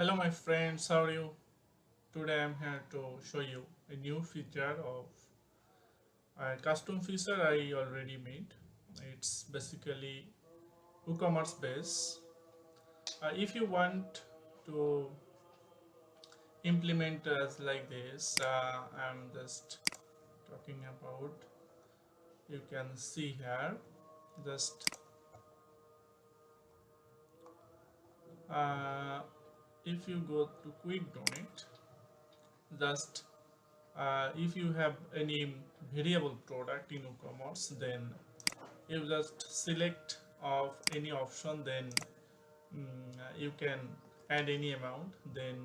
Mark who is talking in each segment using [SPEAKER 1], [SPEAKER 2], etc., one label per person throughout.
[SPEAKER 1] Hello my friends, how are you? Today I'm here to show you a new feature of a custom feature I already made. It's basically WooCommerce base. If you want to implement as like this, I'm just talking about, you can see here, just uh, if you go to quick donate, just if you have any variable product in WooCommerce, then you just select of any option, then you can add any amount. Then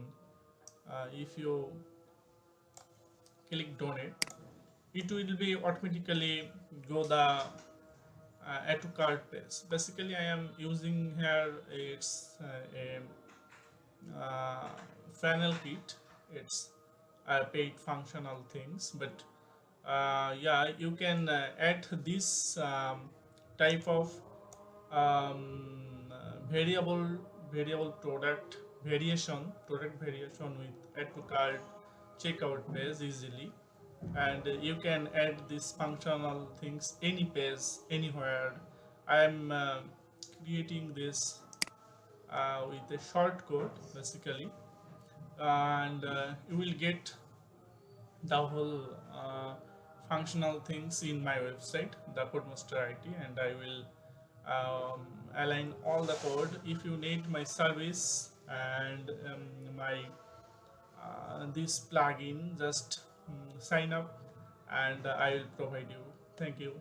[SPEAKER 1] if you click donate, it will be automatically go the add to cart page. Basically I am using here, it's a uh, funnel kit. It's paid functional things, but yeah, you can add this type of variable product variation with add to cart checkout page easily. And you can add these functional things any page anywhere. I am creating this with a short code basically, and you will get the whole functional things in my website, the Codemaster IT, and I will align all the code. If you need my service and my this plugin, just sign up and I will provide you. Thank you.